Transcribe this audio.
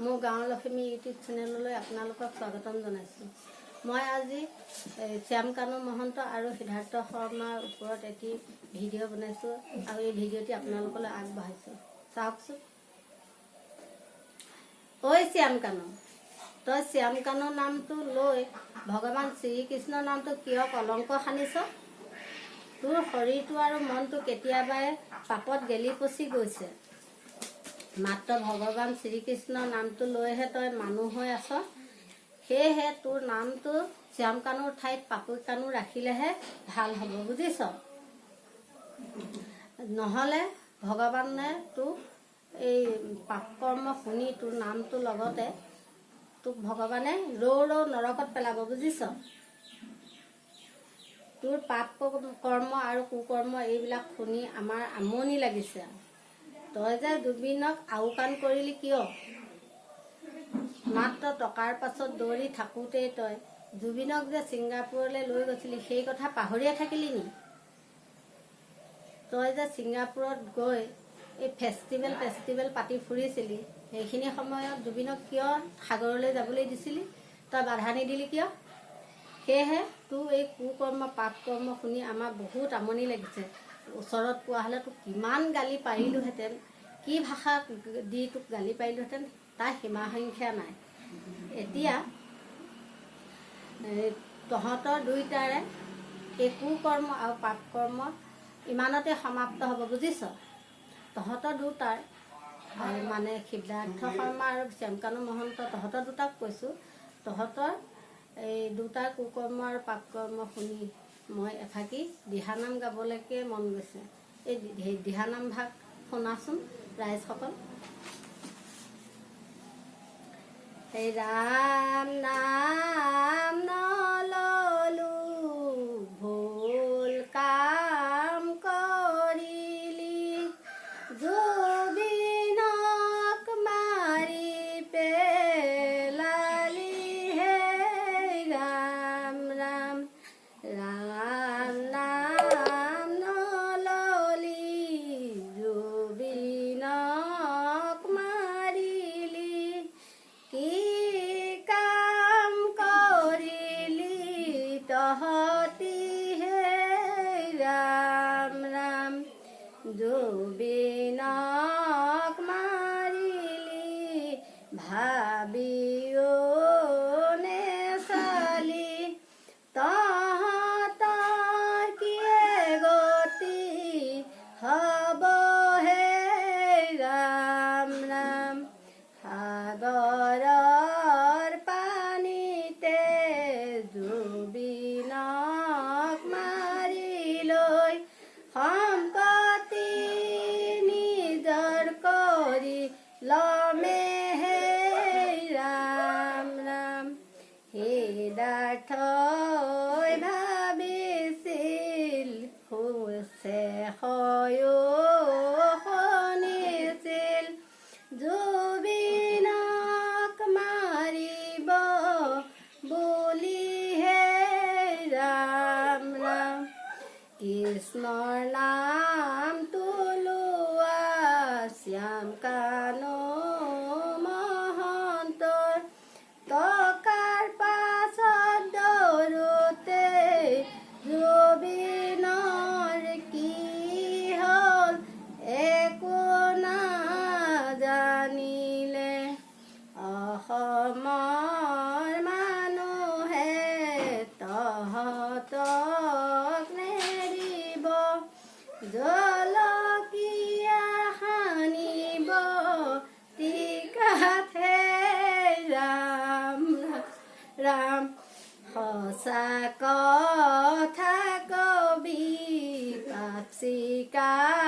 মোৰ গাঁৱৰ লক্ষ্মী ইউটিউব চেনেললৈ আপোনালোকক স্বাগতম জনাইছোঁ। মই আজি শ্যামকানু মহন্ত আৰু সিদ্ধাৰ্থ শৰ্মাৰ ওপৰত এটি ভিডিঅ' বনাইছোঁ আৰু এই ভিডিঅ'টি আপোনালোকলৈ আগবঢ়াইছোঁ। চাওকচোন। ঐ শ্যামকানু, তই শ্যামকানু নামটো লৈ ভগৱান শ্ৰীকৃষ্ণৰ নামটো কিয় কলংক সানিছ? তোৰ শৰীৰটো আৰু মনটো কেতিয়াবাই পাপত গেলি পচি গৈছে। মাত্ৰ ভগৱান শ্ৰীকৃষ্ণৰ নামটো লৈহে তই মানুহ হৈ আছ। সেয়েহে তোৰ নামটো শ্যামকানুৰ ঠাইত পাপুকানু ৰাখিলেহে ভাল হ'ব, বুজিছ? নহ'লে ভগৱানে তোক এই পাপ কৰ্ম শুনি তোৰ নামটোৰ লগতে তোক ভগৱানে ৰৌ নৰকত পেলাব, বুজিছ? তোৰ পাপ কৰ্ম আৰু কুকৰ্ম এইবিলাক শুনি আমাৰ আমনি লাগিছে। তই যে জুবিনক আওকাণ কৰিলি কিয়? মাত্ৰ টকাৰ পাছত দৌৰি থাকোঁতেই তই জুবিনক যে ছিংগাপুৰলৈ লৈ গৈছিলি সেই কথা পাহৰিয়ে থাকিলি নি? তই যে ছিংগাপুৰত গৈ এই ফেষ্টিভেল পাতি ফুৰিছিলি, সেইখিনি সময়ত জুবিনক কিয় সাগৰলৈ যাবলৈ দিছিলি? তই বাধা নিদিলি কিয়? সেয়েহে তোৰ এই কুকৰ্ম পাপ কৰ্ম শুনি আমাৰ বহুত আমনি লাগিছে। ওচৰত পোৱা হ'লে তোক কিমান গালি পাৰিলোহেঁতেন, কি ভাষা দি তোক গালি পাৰিলোহেঁতেন তাৰ সীমা সংখ্যা নাই। এতিয়া তহঁতৰ দুইটাৰে এই কুকৰ্ম আৰু পাপ কৰ্ম ইমানতে সমাপ্ত হ'ব, বুজিছ? তহঁতৰ দুটাৰ মানে সিদ্ধাৰ্থ শৰ্মা আৰু শ্যামকানু মহন্ত, তহঁতৰ দুটাক কৈছোঁ, তহঁতৰ এই দুটাৰ কুকৰ্ম আৰু পাপ কৰ্ম শুনি মই এফাকি দিহানাম গাবলৈকে মন গৈছে। এই দিহানাম ভাগ শুনাচোন ৰাইজসকল। এই ৰাম নাম নললো ভুল কাম কৰিলি, জুবিনক মাৰি পেলালি হে ৰাম ৰাম। ৰাম নাম নললি জুবিনক মাৰিলি, কি কাম কৰিলি তহঁতি হে ৰাম ৰাম। জুবিনক মাৰিলি ভাবিও নেচালি, তহঁতৰ কিয়ে গতি হ'ব হে ৰাম ৰাম। সাগৰৰ পানীতে জুবিনক মাৰি লৈ সম্পত্তি নিজৰ কৰি লমে হে ৰাম ৰাম। সিদ্ধাৰ্থই ভাবিছিল হৈছে হয়ো শুনিছিল, জুবিনক মাৰিব বুলিহে ৰাম ৰাম। কৃষ্ণৰ নামটো লোৱা শ্যামকানু মহন্তৰ, টকাৰ পাছত দৌৰোতে জুবিনৰ কি হ'ল একো নাজানিলে। অসমৰ মানুহে তহঁতক নেৰিব, জলকীয়া সানিব টিকাতহে ৰাম ৰাম। সঁচা কথা কবি পাপ স্বীকাৰ